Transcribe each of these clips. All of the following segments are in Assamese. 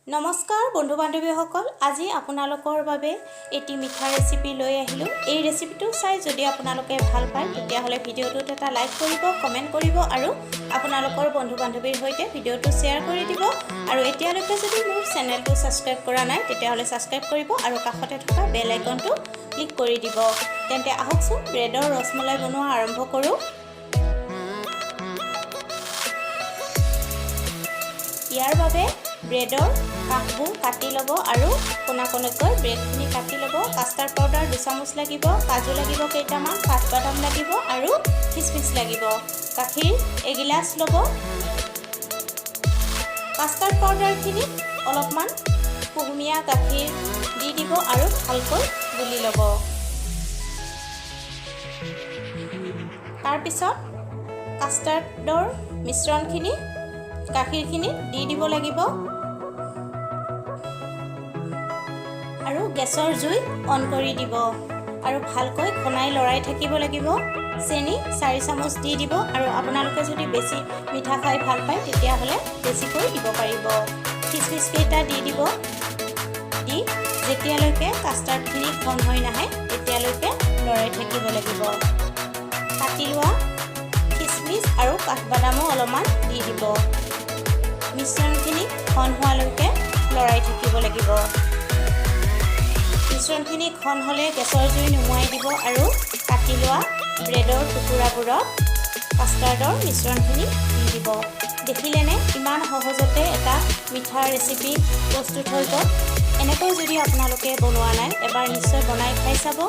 নমস্কাৰ বন্ধু বান্ধৱীসকল, আজি আপোনালোকৰ বাবে এটি মিঠা ৰেচিপি লৈ আহিলোঁ। এই ৰেচিপিটো চাই যদি আপোনালোকে ভাল পায় তেতিয়াহ'লে ভিডিঅ'টোত এটা লাইক কৰিব, কমেণ্ট কৰিব আৰু আপোনালোকৰ বন্ধু বান্ধৱীৰ সৈতে ভিডিঅ'টো শ্বেয়াৰ কৰি দিব। আৰু এতিয়ালৈকে যদি মোৰ চেনেলটো ছাবস্ক্ৰাইব কৰা নাই তেতিয়াহ'লে ছাবস্ক্ৰাইব কৰিব আৰু কাষতে থকা বেল আইকনটো ক্লিক কৰি দিব। তেন্তে আহকচোন ব্ৰেডৰ ৰসমলাই বনোৱা আৰম্ভ কৰোঁ। ইয়াৰ বাবে ব্ৰেডৰ কাষবোৰ কাটি ল'ব আৰু কোনা কোনাকৈ ব্ৰেডখিনি কাটি ল'ব। কাষ্টাৰ্ড পাউডাৰ 2 চামুচ লাগিব, কাজু লাগিব কেইটামান, কাঠবাদাম লাগিব আৰু খিচমিচ লাগিব। গাখীৰ এগিলাচ ল'ব। কাষ্টাৰ্ড পাউডাৰখিনিত অলপমান কুহুমীয়া গাখীৰ দি দিব আৰু ভালকৈ গুলি ল'ব। তাৰপিছত কাষ্টাৰ্ডৰ মিশ্ৰণখিনি গাখীৰখিনি দি দিব লাগিব আৰু গেছৰ জুই অন কৰি দিব আৰু ভালকৈ ঘনাই লৰাই থাকিব লাগিব। চেনি 4 চামুচ দি দিব আৰু আপোনালোকে যদি বেছি মিঠা খাই ভাল পায় তেতিয়াহ'লে বেছিকৈ দিব পাৰিব। খিচমিচ কেইটা দি দিব। দি যেতিয়ালৈকে কাষ্টাৰ্ডখিনি ঘন হৈ নাহে তেতিয়ালৈকে লৰাই থাকিব লাগিব। কাটি লোৱা খিচমিচ আৰু কাঠবাদামো অলপমান দি দিব। মিশ্ৰণখিনি ঘন হোৱালৈকে লৰাই থাকিব লাগিব। মিশ্ৰণখিনি ঘন হ'লে গেছৰ জুই নুমুৱাই দিব আৰু কাটি লোৱা ব্ৰেডৰ টুকুৰাবোৰত কাষ্টাৰ্ডৰ মিশ্ৰণখিনি দি দিব। দেখিলেনে ইমান সহজতে এটা মিঠা ৰেচিপি প্ৰস্তুত হৈ গ'ল। এনেকৈ যদি আপোনালোকে বনোৱা নাই এবাৰ নিশ্চয় বনাই খাই চাব।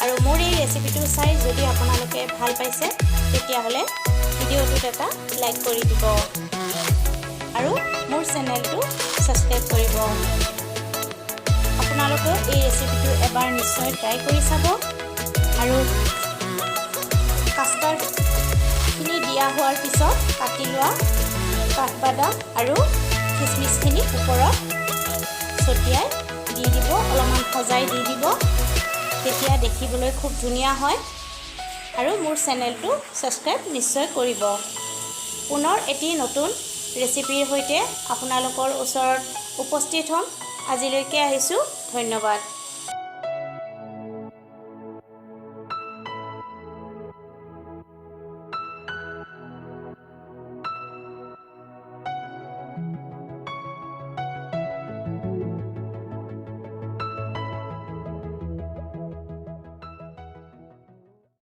আৰু মোৰ এই ৰেচিপিটো চাই যদি আপোনালোকে ভাল পাইছে তেতিয়াহ'লে ভিডিঅ'টোত এটা লাইক কৰি দিব আৰু মোৰ চেনেলটো ছাবস্ক্ৰাইব কৰিব। আপোনালোকে এই ৰেচিপিটো এবাৰ নিশ্চয় ট্ৰাই কৰি চাব। আৰু কাষ্টাৰ্ডখিনি দিয়া হোৱাৰ পিছত কাটি লোৱা কাঠবাদাম আৰু খিচমিচখিনি ওপৰত ছটিয়াই দি দিব, অলপমান সজাই দি দিব। তেতিয়া দেখিবলৈ খুব ধুনীয়া হয়। আৰু মোৰ চেনেলটো ছাবস্ক্ৰাইব নিশ্চয় কৰিব। পুনৰ এটি নতুন ৰেচিপিৰ সৈতে আপোনালোকৰ ওচৰত উপস্থিত হ'ম। আজিলৈকে আহিছোঁ, ধন্যবাদ।